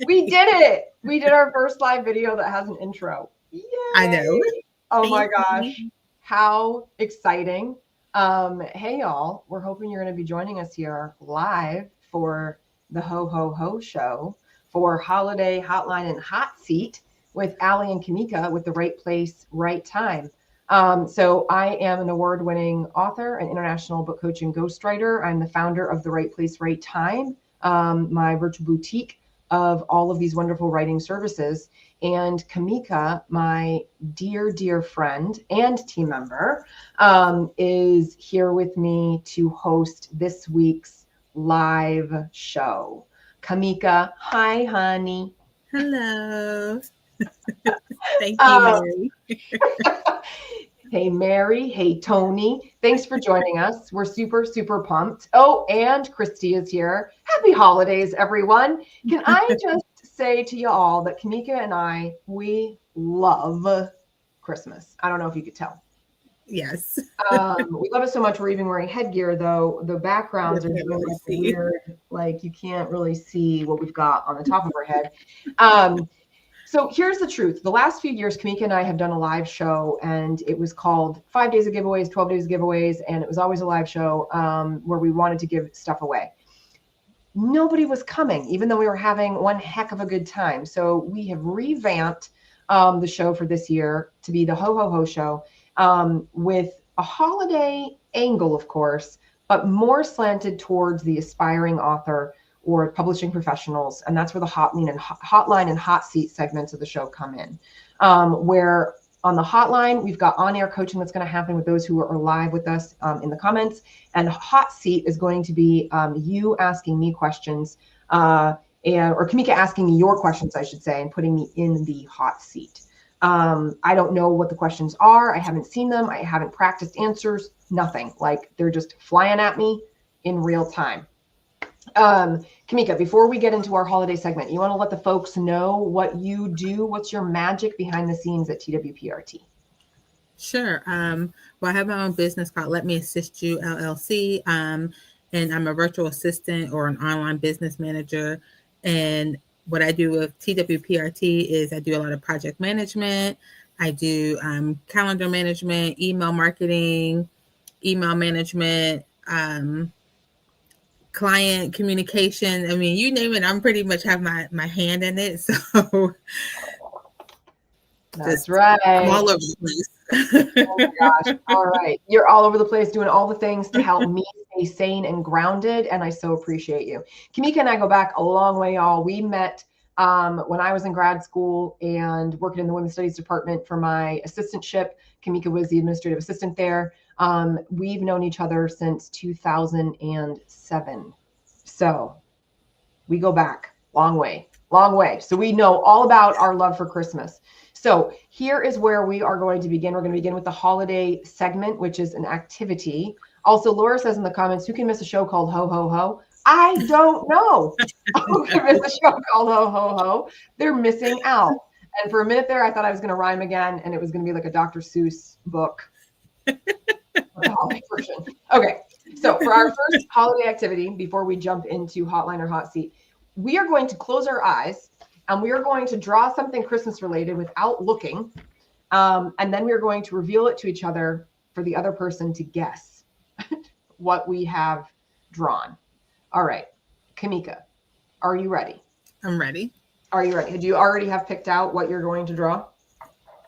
We did it. We did our first live video that has an intro. Yay. I know. Oh my gosh. How exciting. Hey y'all, we're hoping you're going to be joining us here live for the Ho show for Holiday Hotline and Hot Seat with Allie and Kameka with the right place, right time. So I am an award-winning author and international book coach and ghostwriter. I'm the founder of The Right Place, Right Time, my virtual boutique of all of these wonderful writing services. And Kameka, my dear, dear friend and team member, is here with me to host this week's live show. Kameka, hi, honey. Hello. Thank you, Mary. Hey, Mary. Hey, Tony. Thanks for joining us. We're super, super pumped. Oh, and Christy is here. Happy holidays, everyone. Can I just say to you all that Kameka and we love Christmas. I don't know if you could tell. Yes. We love it so much. We're even wearing headgear, though. The backgrounds are doing like weird, like you can't really see what we've got on the top of our head. So here's the truth. The last few years, Kameka and I have done a live show, and it was called 5 Days of Giveaways, 12 Days of Giveaways, and it was always a live show where we wanted to give stuff away. Nobody was coming, even though we were having one heck of a good time. So we have revamped the show for this year to be the Ho show with a holiday angle, of course, but more slanted towards the aspiring author or publishing professionals. And that's where the hotline and hot seat segments of the show come in, where on the hotline, we've got on-air coaching that's going to happen with those who are live with us in the comments. And hot seat is going to be you asking me questions or Kameka asking me your questions, I should say, and putting me in the hot seat. I don't know what the questions are. I haven't seen them. I haven't practiced answers, nothing. Like they're just flying at me in real time. Kameka, before we get into our holiday segment, you want to let the folks know what you do? What's your magic behind the scenes at TWPRT? Sure. Well, I have my own business called Let Me Assist You, LLC. And I'm a virtual assistant or an online business manager. And what I do with TWPRT is I do a lot of project management. I do calendar management, email marketing, email management, client communication. I mean, you name it, I'm pretty much have my hand in it. So that's right. I'm all over the place. Oh my gosh. All right. You're all over the place doing all the things to help me stay sane and grounded. And I so appreciate you. Kameka and I go back a long way, y'all. We met when I was in grad school and working in the women's studies department for my assistantship. Kameka was the administrative assistant there. We've known each other since 2007. So we go back long way. So we know all about our love for Christmas. So here is where we are going to begin. We're going to begin with the holiday segment, which is an activity. Also, Laura says in the comments, who can miss a show called Ho? I don't know who can miss a show called Ho. They're missing out. And for a minute there, I thought I was going to rhyme again, and it was going to be like a Dr. Seuss book. The holiday version. Okay, so for our first holiday activity, before we jump into Hotline or Hot Seat, we are going to close our eyes and we are going to draw something Christmas related without looking. And then we are going to reveal it to each other for the other person to guess what we have drawn. All right, Kameka, are you ready? I'm ready. Are you ready? Do you already have picked out what you're going to draw?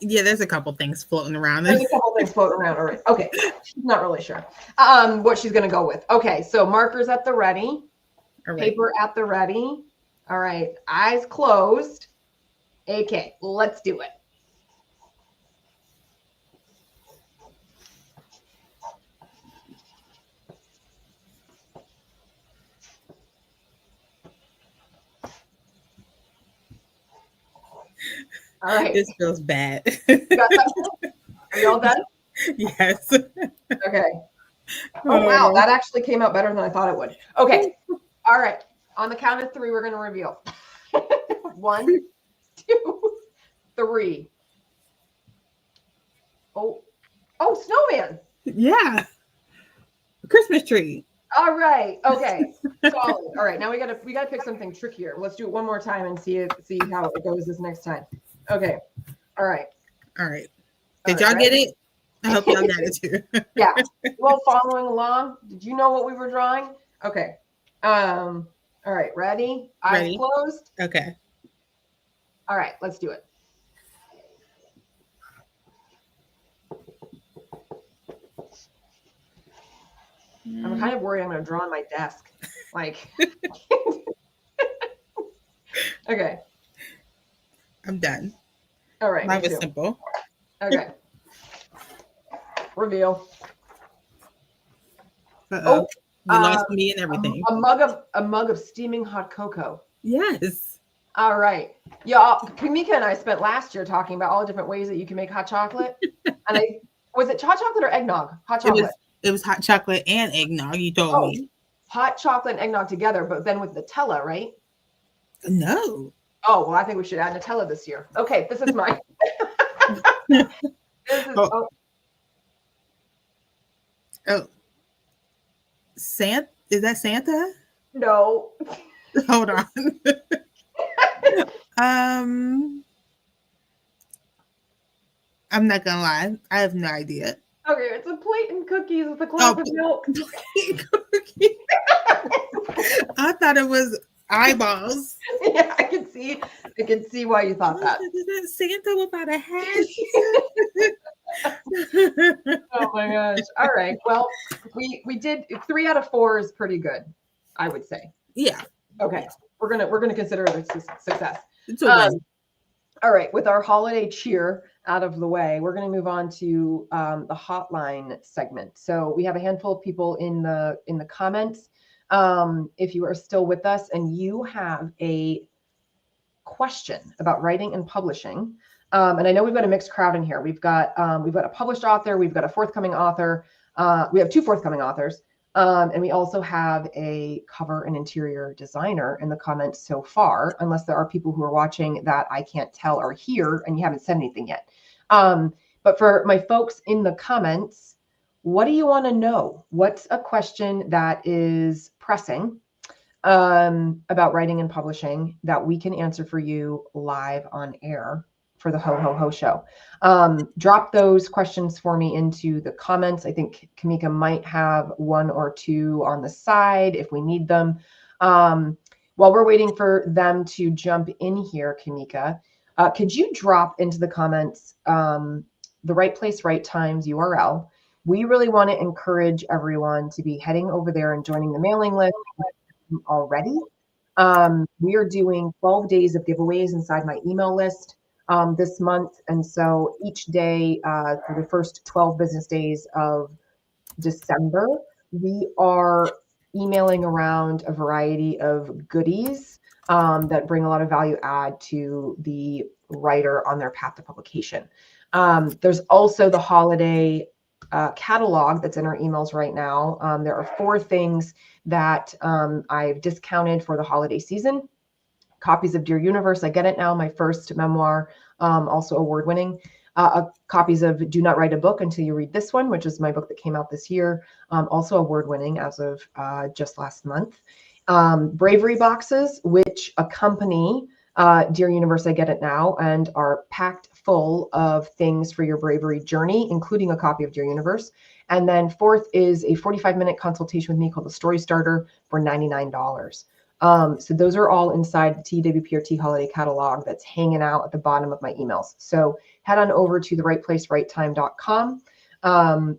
Yeah, there's a couple things floating around. There's a couple things floating around. All right. Okay. She's not really sure what she's going to go with. Okay. So markers at the ready. All right. Paper at the ready. All right. Eyes closed. Okay. Let's do it. All right. This feels bad. You got something? Are you all done? Yes. Okay. Oh, wow. That actually came out better than I thought it would. Okay. All right. On the count of 3, we're going to reveal. 1, 2, 3. Oh, snowman. Yeah. Christmas tree. All right. Okay. Solid. All right. Now we gotta pick something trickier. Let's do it one more time and see how it goes this next time. Okay. All right. All right. All Did right. y'all get Ready? it? I hope y'all got it too. Yeah. Well, following along. Did you know what we were drawing? Okay. All right. Ready? Eyes Ready? closed. Okay. All right. Let's do it. I'm kind of worried I'm going to draw on my desk. Like, okay. I'm done. All right. Mine Me was too. simple. Okay. Reveal. Uh-oh. You lost me and everything. A mug of steaming hot cocoa. Yes. All right. Yeah, Kameka and I spent last year talking about all the different ways that you can make hot chocolate. And was it hot chocolate or eggnog? Hot chocolate. It was hot chocolate and eggnog, you told me. Hot chocolate and eggnog together, but then with Nutella, right? No. Oh, well, I think we should add Nutella this year. Okay, this is mine. Santa? Is that Santa? No. Hold on. I'm not gonna lie. I have no idea. Okay, it's a plate and cookies with a glass of milk. I thought it was eyeballs. Yeah, I can see why you thought that. Is that Santa without a hat? Oh my gosh. All right. Well, we did 3 out of 4 is pretty good, I would say. Yeah. Okay. We're gonna consider it a success. It's a win. All right. With our holiday cheer out of the way, we're going to move on to the hotline segment. So we have a handful of people in the comments. If you are still with us and you have a question about writing and publishing, and I know we've got a mixed crowd in here. We've got a published author, we've got a forthcoming author, we have 2 forthcoming authors, and we also have a cover and interior designer in the comments so far, unless there are people who are watching that I can't tell are here and you haven't said anything yet. But for my folks in the comments, what do you want to know? What's a question that is pressing about writing and publishing that we can answer for you live on air for the Ho Show? Drop those questions for me into the comments. I think Kameka might have 1 or 2 on the side if we need them. While we're waiting for them to jump in here, Kameka, could you drop into the comments the Right Place, Right Times URL? We really want to encourage everyone to be heading over there and joining the mailing list already. We are doing 12 days of giveaways inside my email list this month. And so each day for the first 12 business days of December, we are emailing around a variety of goodies that bring a lot of value add to the writer on their path to publication. There's also the holiday catalog that's in our emails right now. There are 4 things that I've discounted for the holiday season. Copies of Dear Universe, I Get It Now, my first memoir, also award-winning. Copies of Do Not Write a Book Until You Read This One, which is my book that came out this year, also award-winning as of just last month. Bravery boxes, which accompany Dear Universe, I Get It Now, and are packed full of things for your bravery journey, including a copy of Dear Universe. And then 4th is a 45-minute consultation with me called the Story Starter for $99. So those are all inside the TWPRT holiday catalog that's hanging out at the bottom of my emails. So head on over to therightplacerightTime.com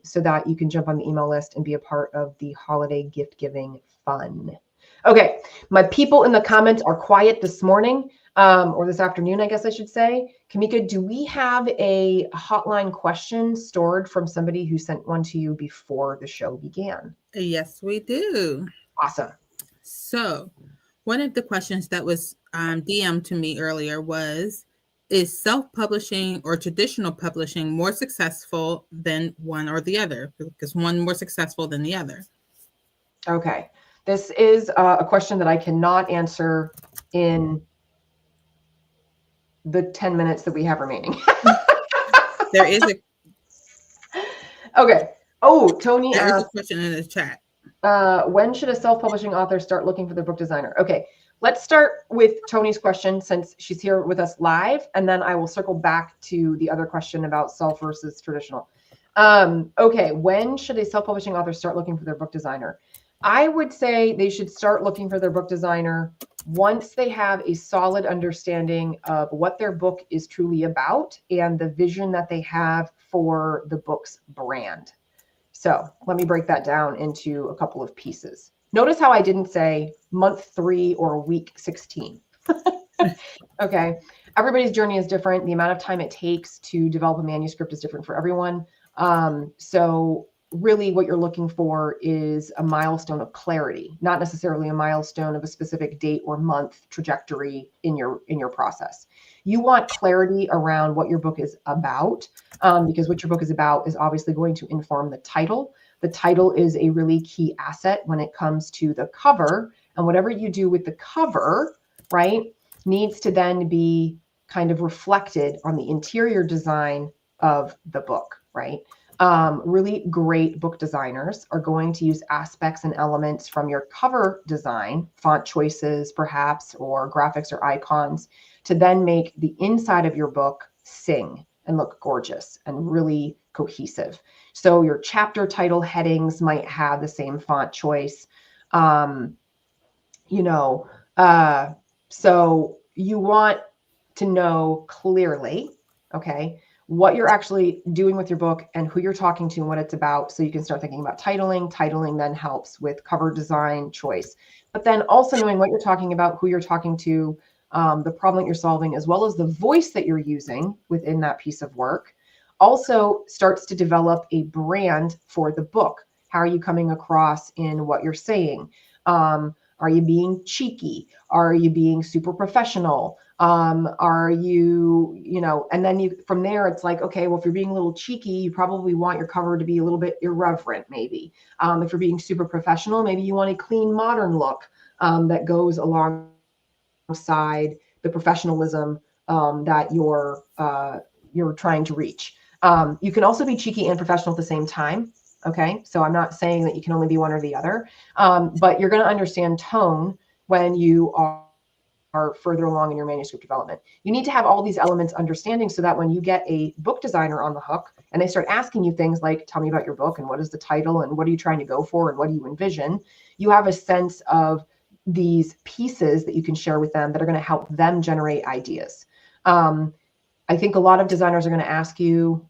so that you can jump on the email list and be a part of the holiday gift giving fun. Okay, my people in the comments are quiet this morning, or this afternoon, I guess I should say. Kameka, do we have a hotline question stored from somebody who sent one to you before the show began? Yes, we do. Awesome. So one of the questions that was DM'd to me earlier was, is self-publishing or traditional publishing more successful than one or the other? Is one more successful than the other? Okay. This is a question that I cannot answer in the 10 minutes that we have remaining. There is a... Okay. Oh, Tony There is asked, a question in the chat. When should a self-publishing author start looking for their book designer? Okay, let's start with Tony's question since she's here with us live, and then I will circle back to the other question about self versus traditional. Okay, when should a self-publishing author start looking for their book designer? I would say they should start looking for their book designer once they have a solid understanding of what their book is truly about and the vision that they have for the book's brand. So let me break that down into a couple of pieces. Notice how I didn't say month 3 or week 16. Okay. Everybody's journey is different. The amount of time it takes to develop a manuscript is different for everyone. So really what you're looking for is a milestone of clarity, not necessarily a milestone of a specific date or month trajectory in your process. You want clarity around what your book is about, because what your book is about is obviously going to inform the title. The title is a really key asset when it comes to the cover, and whatever you do with the cover, right, needs to then be kind of reflected on the interior design of the book, right? Really great book designers are going to use aspects and elements from your cover design, font choices perhaps, or graphics or icons, to then make the inside of your book sing and look gorgeous and really cohesive. So your chapter title headings might have the same font choice. So you want to know clearly, okay, what you're actually doing with your book and who you're talking to and what it's about, so you can start thinking about titling. Titling then helps with cover design choice, but then also knowing what you're talking about, who you're talking to, the problem that you're solving, as well as the voice that you're using within that piece of work, also starts to develop a brand for the book. How are you coming across in what you're saying? Are you being cheeky? Are you being super professional? Are you, and then from there, it's like, okay, well, if you're being a little cheeky, you probably want your cover to be a little bit irreverent, maybe. If you're being super professional, maybe you want a clean, modern look that goes alongside the professionalism that you're trying to reach. You can also be cheeky and professional at the same time. Okay, so I'm not saying that you can only be one or the other, but you're going to understand tone when you are further along in your manuscript development. You need to have all these elements understanding so that when you get a book designer on the hook and they start asking you things like, tell me about your book and what is the title and what are you trying to go for and what do you envision, you have a sense of these pieces that you can share with them that are going to help them generate ideas. I think a lot of designers are going to ask you,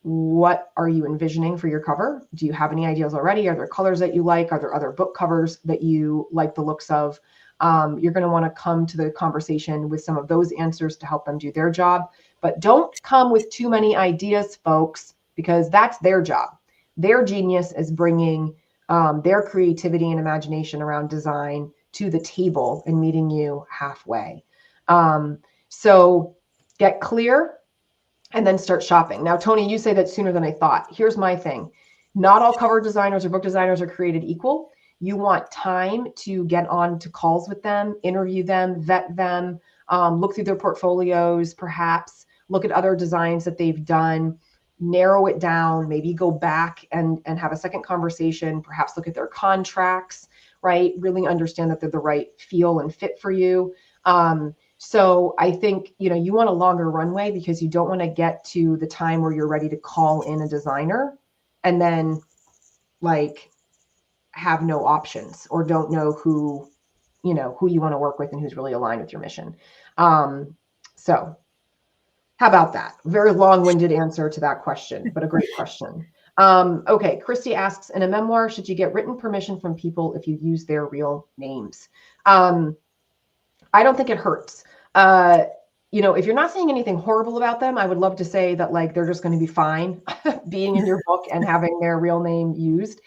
what are you envisioning for your cover? Do you have any ideas already? Are there colors that you like? Are there other book covers that you like the looks of? You're going to want to come to the conversation with some of those answers to help them do their job. But don't come with too many ideas, folks, because that's their job. Their genius is bringing their creativity and imagination around design to the table and meeting you halfway. So get clear and then start shopping. Now, Tony, you say that sooner than I thought. Here's my thing. Not all cover designers or book designers are created equal. You want time to get on to calls with them, interview them, vet them, look through their portfolios, perhaps look at other designs that they've done, narrow it down, maybe go back and have a second conversation, perhaps look at their contracts, right? Really understand that they're the right feel and fit for you. So I think, you want a longer runway because you don't want to get to the time where you're ready to call in a designer and then have no options or don't know who you want to work with and who's really aligned with your mission. So how about that? Very long-winded answer to that question, but a great question. Okay, Christy asks, in a memoir, should you get written permission from people if you use their real names? I don't think it hurts. If you're not saying anything horrible about them, I would love to say that they're just going to be fine being in your book and having their real name used.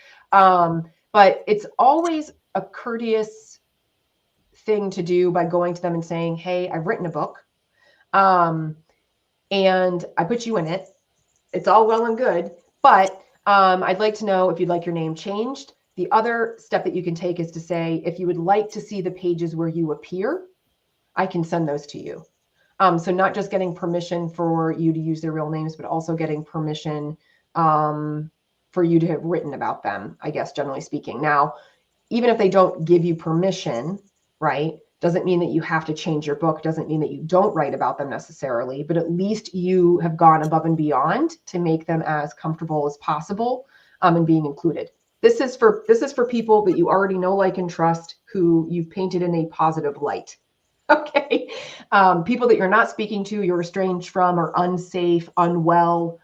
But it's always a courteous thing to do by going to them and saying, hey, I've written a book and I put you in it. It's all well and good, but I'd like to know if you'd like your name changed. The other step that you can take is to say, if you would like to see the pages where you appear, I can send those to you. So not just getting permission for you to use their real names, but also getting permission for you to have written about them, I guess, generally speaking. Now, even if they don't give you permission, right, doesn't mean that you have to change your book, doesn't mean that you don't write about them necessarily, but at least you have gone above and beyond to make them as comfortable as possible in being included. This is for people that you already know, like, and trust, who you've painted in a positive light. Okay. People that you're not speaking to, you're estranged from, or unsafe, unwell,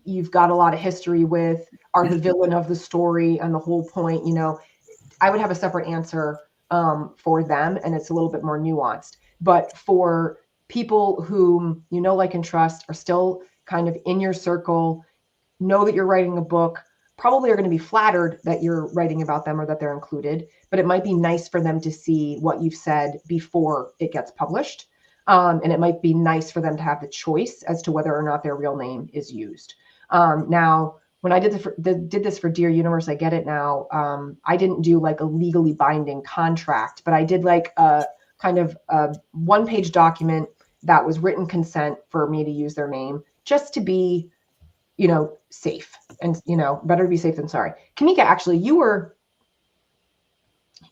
you've got a lot of history with, are the villain of the story and the whole point. I would have a separate answer for them, and it's a little bit more nuanced. But for people whom you know, like, and trust, are still kind of in your circle, know that you're writing a book, probably are going to be flattered that you're writing about them or that they're included, but it might be nice for them to see what you've said before it gets published. And it might be nice for them to have the choice as to whether or not their real name is used. Now, when I did this for Dear Universe, I get it now. I didn't do like a legally binding contract, but I did like a kind of a one-page document that was written consent for me to use their name, just to be, safe. And, better to be safe than sorry. Kameka, actually, you were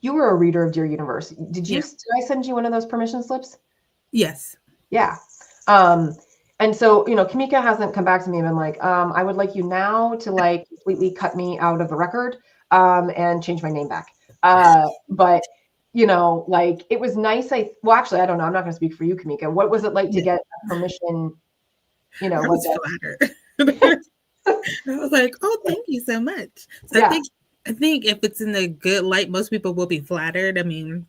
a reader of Dear Universe. Did I send you one of those permission slips? Yes. Yeah. And so, Kameka hasn't come back to me and been like, I would like you now to like completely cut me out of the record and change my name back. But, like, it was nice. Actually, I don't know. I'm not going to speak for you, Kameka. What was it like to get permission? I was flattered. I was like, oh, thank you so much. So yeah. I think if it's in a good light, most people will be flattered. I mean,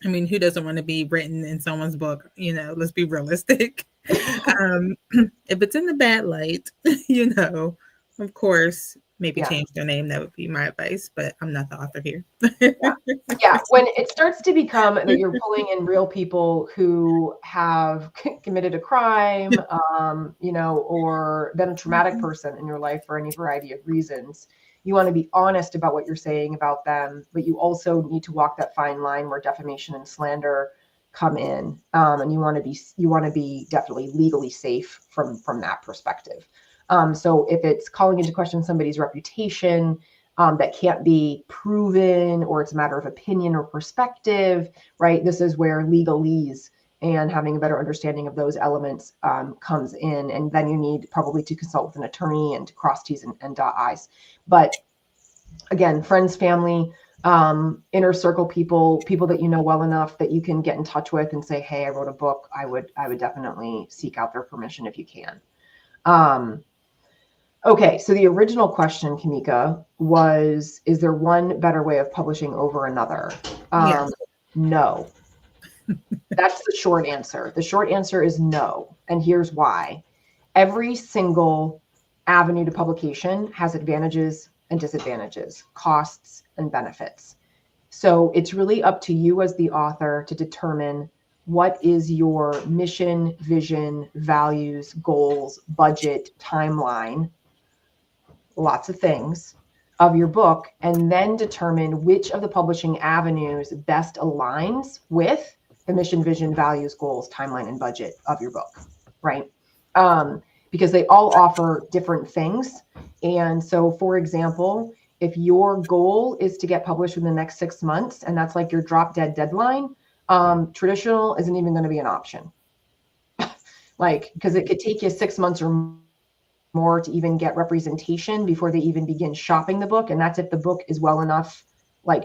who doesn't want to be written in someone's book? Let's be realistic. If it's in the bad light, of course, maybe change their name. That would be my advice, but I'm not the author here. Yeah. When it starts to become that you're pulling in real people who have committed a crime, or been a traumatic person in your life for any variety of reasons, you want to be honest about what you're saying about them, but you also need to walk that fine line where defamation and slander come in, and you want to be definitely legally safe from that perspective. So if it's calling into question somebody's reputation that can't be proven, or it's a matter of opinion or perspective, right? This is where legalese and having a better understanding of those elements comes in. And then you need probably to consult with an attorney and to cross T's and dot I's. But again, friends, family, inner circle people that you know well enough that you can get in touch with and say, hey, I wrote a book. I would definitely seek out their permission if you can. Okay, so the original question, Kameka, was, is there one better way of publishing over another? Yes. No. That's the short answer. The short answer is no. And here's why. Every single avenue to publication has advantages and disadvantages, costs and benefits. So it's really up to you as the author to determine what is your mission, vision, values, goals, budget, timeline, lots of things of your book, and then determine which of the publishing avenues best aligns with the mission, vision, values, goals, timeline, and budget of your book, right? Because they all offer different things. And so, for example, if your goal is to get published in the next 6 months, and that's like your drop dead deadline, traditional isn't even going to be an option. Because it could take you 6 months or more to even get representation before they even begin shopping the book. And that's if the book is well enough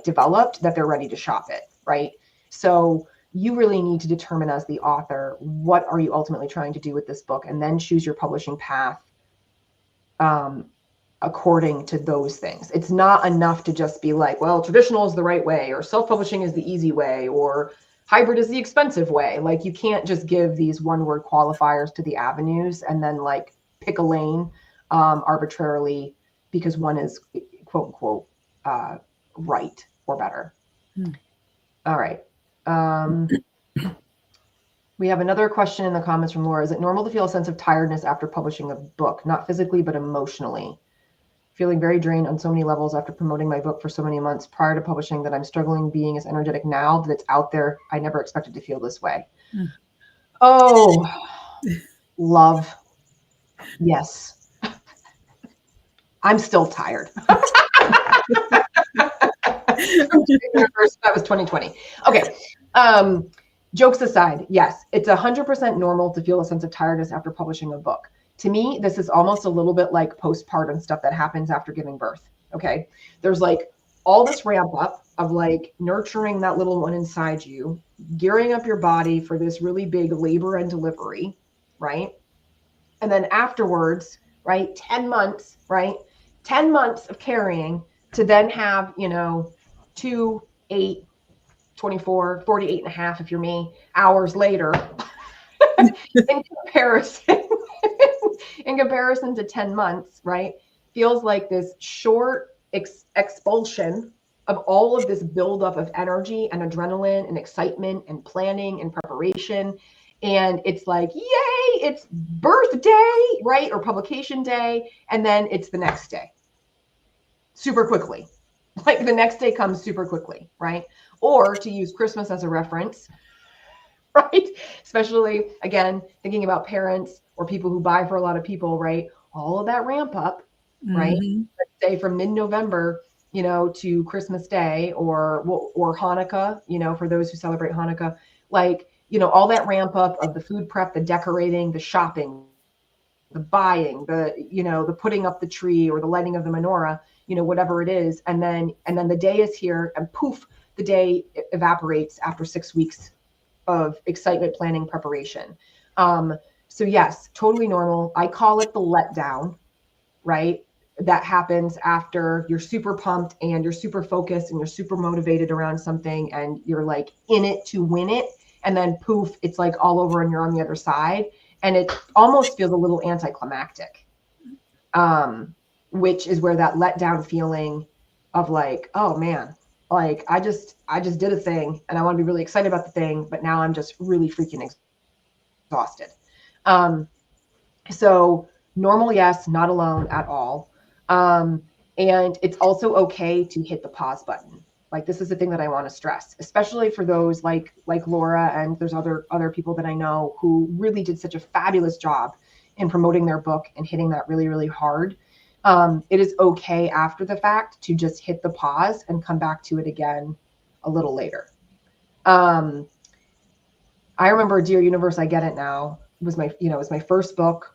developed that they're ready to shop it, right? So you really need to determine as the author, what are you ultimately trying to do with this book, and then choose your publishing path according to those things. It's not enough to just be like, well, traditional is the right way, or self-publishing is the easy way, or hybrid is the expensive way. You can't just give these one-word qualifiers to the avenues and then pick a lane arbitrarily because one is quote unquote right or better. All right. We have another question in the comments from Laura. Is it normal to feel a sense of tiredness after publishing a book? Not physically, but emotionally. Feeling very drained on so many levels after promoting my book for so many months prior to publishing that I'm struggling being as energetic now that it's out there. I never expected to feel this way. Oh, love. Yes. I'm still tired. That was 2020. Okay. Jokes aside, yes, it's 100% normal to feel a sense of tiredness after publishing a book. To me, this is almost a little bit like postpartum stuff that happens after giving birth. Okay. There's like all this ramp up of like nurturing that little one inside you, gearing up your body for this really big labor and delivery, right? And then afterwards, right, 10 months, right? 10 months of carrying to then have, 2, 8, 24, 48 and a half, if you're me, hours later in comparison, in comparison to 10 months, right? Feels like this short expulsion of all of this buildup of energy and adrenaline and excitement and planning and preparation. And it's like, yay, it's birthday, right? Or publication day. And then it's the next day. Super quickly. Like the next day comes super quickly, right? Or to use Christmas as a reference, right? Especially, again, thinking about parents or people who buy for a lot of people, right? All of that ramp up, right? Let's say from mid-November, to Christmas Day or Hanukkah, for those who celebrate Hanukkah, like, all that ramp up of the food prep, the decorating, the shopping, the buying, the putting up the tree or the lighting of the menorah, whatever it is. And then the day is here and poof, the day evaporates after 6 weeks of excitement, planning, preparation. So yes, totally normal. I call it the letdown, right? That happens after you're super pumped and you're super focused and you're super motivated around something and you're like in it to win it. And then poof, it's like all over and you're on the other side. And it almost feels a little anticlimactic, which is where that letdown feeling of like, oh man, like I just did a thing and I want to be really excited about the thing, but now I'm just really freaking exhausted. So normal, yes, not alone at all. And it's also okay to hit the pause button. Like this is the thing that I want to stress, especially for those like Laura and there's other people that I know who really did such a fabulous job in promoting their book and hitting that really, really hard. It is okay after the fact to just hit the pause and come back to it again a little later. I remember Dear Universe, I Get It Now was my first book.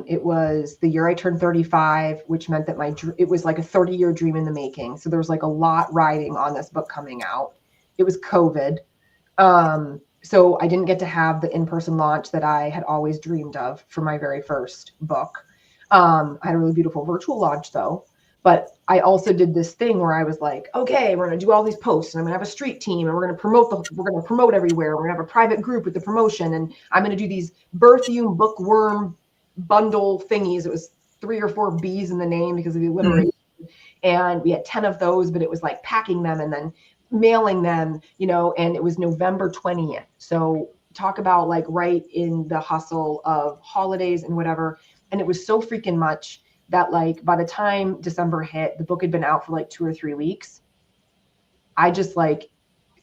It was the year I turned 35, which meant that it was like a 30-year dream in the making. So there was like a lot riding on this book coming out. It was COVID. So I didn't get to have the in-person launch that I had always dreamed of for my very first book. I had a really beautiful virtual launch though. But I also did this thing where I was like, okay, we're going to do all these posts and I'm going to have a street team and we're going to promote everywhere. We're going to have a private group with the promotion. And I'm going to do these birthium bookworm bundle thingies. It was 3 or 4 B's in the name because of the alliteration. And we had 10 of those, but it was like packing them and then mailing them, and it was November 20th. So talk about like right in the hustle of holidays and whatever. And it was so freaking much that like by the time December hit, the book had been out for like 2 or 3 weeks. I just like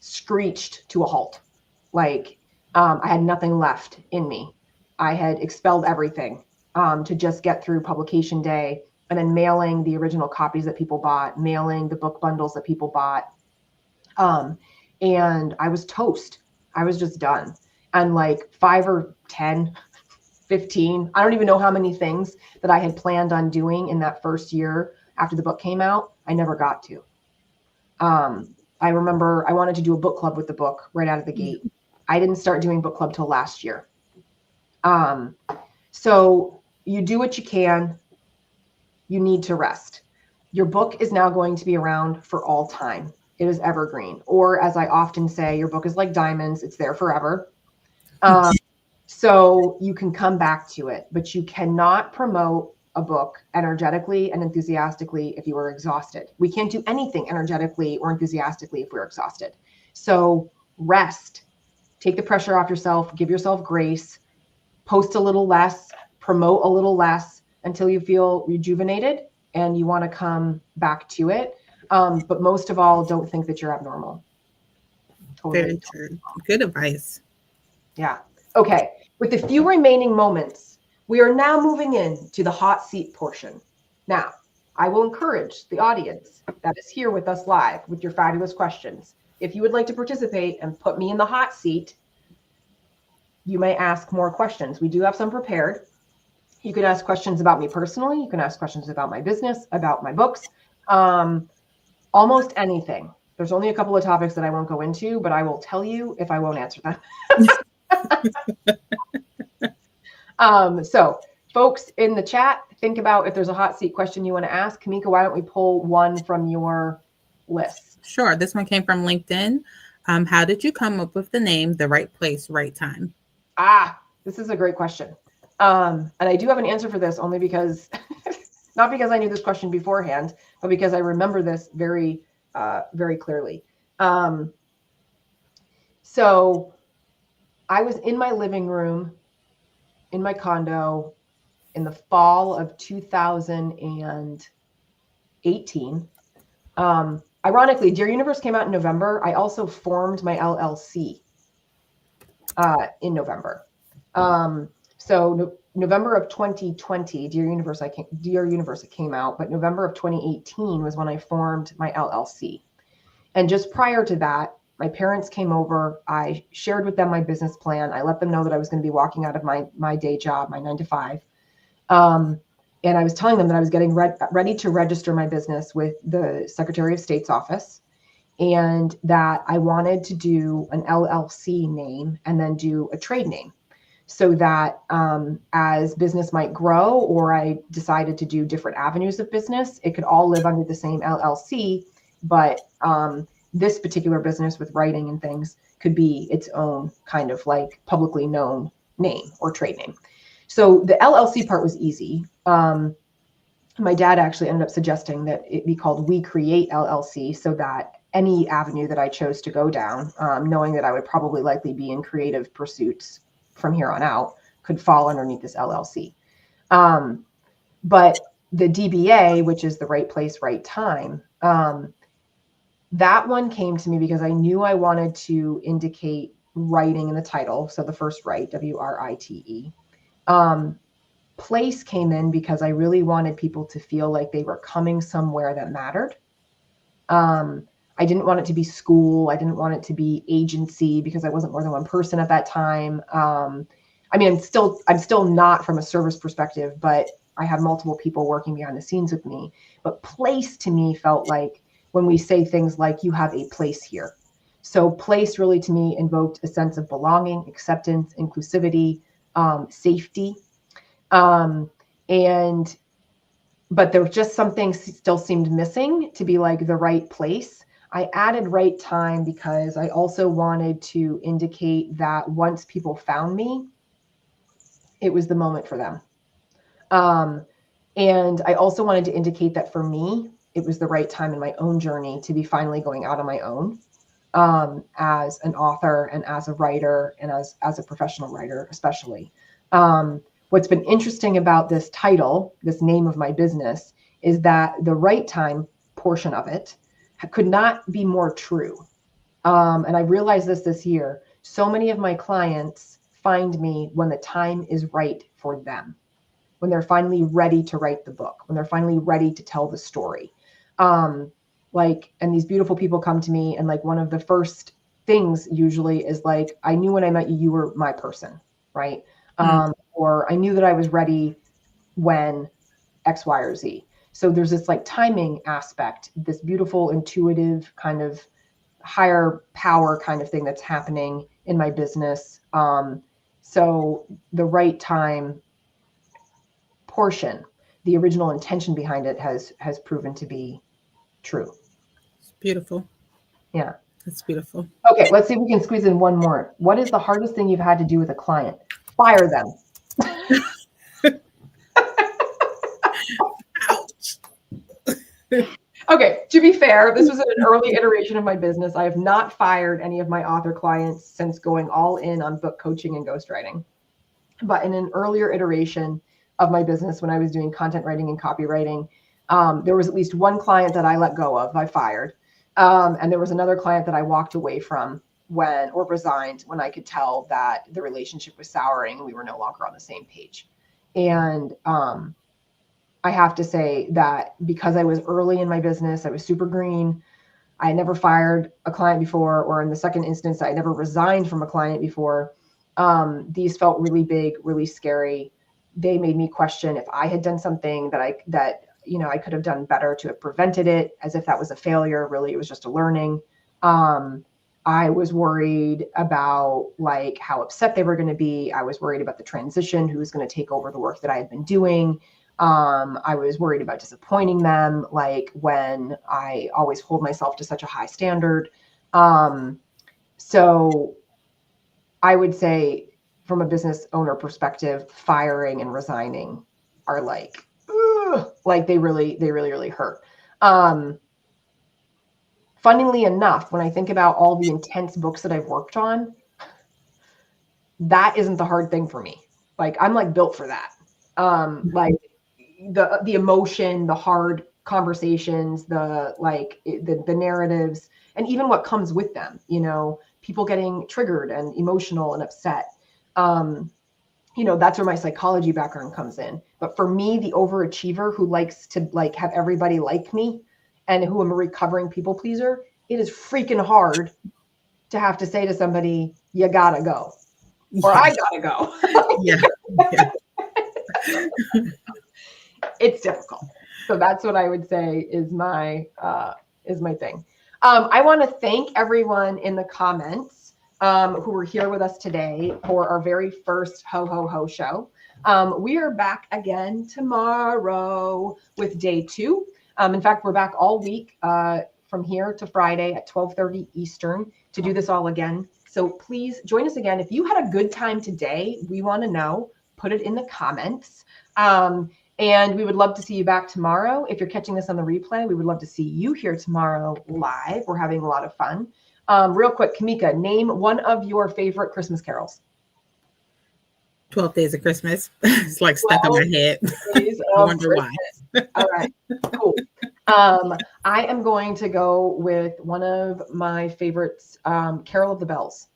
screeched to a halt. Like I had nothing left in me. I had expelled everything to just get through publication day and then mailing the original copies that people bought, mailing the book bundles that people bought. And I was toast. I was just done. And like 5 or 10, 15, I don't even know how many things that I had planned on doing in that first year after the book came out, I never got to. I remember I wanted to do a book club with the book right out of the gate. I didn't start doing book club till last year. So you do what you can. You need to rest. Your book is now going to be around for all time. It is evergreen. Or as I often say, your book is like diamonds. It's there forever. So you can come back to it, but you cannot promote a book energetically and enthusiastically if you are exhausted. We can't do anything energetically or enthusiastically if we're exhausted. So rest, take the pressure off yourself, give yourself grace, post a little less, promote a little less until you feel rejuvenated and you want to come back to it. But most of all, don't think that you're abnormal. Totally. Very true. Good advice. Yeah. Okay. With the few remaining moments, we are now moving in to the hot seat portion. Now, I will encourage the audience that is here with us live with your fabulous questions. If you would like to participate and put me in the hot seat, you may ask more questions. We do have some prepared. You can ask questions about me personally. You can ask questions about my business, about my books, almost anything. There's only a couple of topics that I won't go into, but I will tell you if I won't answer them. So folks in the chat, think about if there's a hot seat question you want to ask. Kameka, why don't we pull one from your list? Sure. This one came from LinkedIn. How did you come up with the name The Right Place, Right Time? This is a great question. And I do have an answer for this only because, not because I knew this question beforehand, but because I remember this very, very clearly. So I was in my living room in my condo in the fall of 2018. Ironically, Dear Universe came out in November. I also formed my LLC in November. So November of 2020, Dear Universe, it came out, but November of 2018 was when I formed my LLC. And just prior to that, my parents came over. I shared with them my business plan. I let them know that I was going to be walking out of my day job, my 9-to-5. And I was telling them that I was getting ready to register my business with the Secretary of State's office, and that I wanted to do an LLC name and then do a trade name, so that as business might grow or I decided to do different avenues of business, it could all live under the same LLC. But this particular business with writing and things could be its own kind of like publicly known name or trade name. So the LLC part was easy. My dad actually ended up suggesting that it be called We Create LLC, so that any avenue that I chose to go down, knowing that I would probably likely be in creative pursuits from here on out, could fall underneath this LLC. But the DBA, which is the right place, right time, that one came to me because I knew I wanted to indicate writing in the title. So the first write, WRITE. Place came in because I really wanted people to feel like they were coming somewhere that mattered. I didn't want it to be school. I didn't want it to be agency because I wasn't more than one person at that time. I mean, I'm still not from a service perspective, but I have multiple people working behind the scenes with me. But place to me felt like when we say things like you have a place here. So place really to me invoked a sense of belonging, acceptance, inclusivity, safety. But there was just something still seemed missing to be like the right place. I added right time because I also wanted to indicate that once people found me, it was the moment for them. And I also wanted to indicate that for me, it was the right time in my own journey to be finally going out on my own, as an author and as a writer and as a professional writer, especially. What's been interesting about this title, this name of my business, is that the right time portion of it could not be more true. And I realized this year. So many of my clients find me when the time is right for them, when they're finally ready to write the book, when they're finally ready to tell the story. And these beautiful people come to me, and like one of the first things usually is like, I knew when I met you, you were my person, right? Or I knew that I was ready when X, Y, or Z. So there's this like timing aspect, this beautiful, intuitive kind of higher power kind of thing that's happening in my business. So the right time portion, the original intention behind it has proven to be true. It's beautiful. Yeah. It's beautiful. Okay, let's see if we can squeeze in one more. What is the hardest thing you've had to do with a client? Fire them. Ouch. Okay, to be fair, this was an early iteration of my business. I have not fired any of my author clients since going all in on book coaching and ghostwriting. But in an earlier iteration of my business, when I was doing content writing and copywriting, there was at least one client that I let go of, I fired. And there was another client that I walked away from or resigned when I could tell that the relationship was souring and we were no longer on the same page. And I have to say that because I was early in my business, I was super green. I had never fired a client before, or in the second instance, I never resigned from a client before. These felt really big, really scary. They made me question if I had done something that I could have done better to have prevented it, as if that was a failure. Really, it was just a learning. I was worried about like how upset they were going to be. I was worried about the transition, who was going to take over the work that I had been doing. I was worried about disappointing them, like when I always hold myself to such a high standard. So I would say from a business owner perspective, firing and resigning are like, ugh, like they really hurt. Funnily enough, when I think about all the intense books that I've worked on, that isn't the hard thing for me. Like I'm like built for that. Like the emotion, the hard conversations, the narratives, and even what comes with them, people getting triggered and emotional and upset. That's where my psychology background comes in. But for me, the overachiever who likes to like have everybody like me and who am a recovering people pleaser, it is freaking hard to have to say to somebody, you gotta go, or I gotta go. Yeah. It's difficult. So that's what I would say is my thing. I want to thank everyone in the comments who were here with us today for our very first Ho show. We are back again tomorrow with day 2. In fact, we're back all week from here to Friday at 12:30 Eastern to do this all again. So please join us again. If you had a good time today, we want to know. Put it in the comments. And we would love to see you back tomorrow. If you're catching this on the replay, we would love to see you here tomorrow live. We're having a lot of fun. Real quick, Kameka, name one of your favorite Christmas carols. 12 Days of Christmas. It's like stuck in my head. I wonder why. All right, cool. I am going to go with one of my favorites, Carol of the Bells.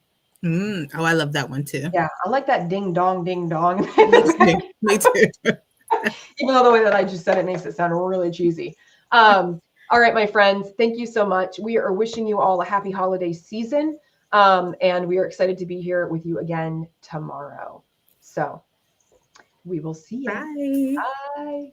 Oh, I love that one too. Yeah, I like that ding dong, ding dong. Me too. Even though the way that I just said it makes it sound really cheesy. All right, my friends, thank you so much. We are wishing you all a happy holiday season. And we are excited to be here with you again tomorrow. So we will see you. Bye. Bye.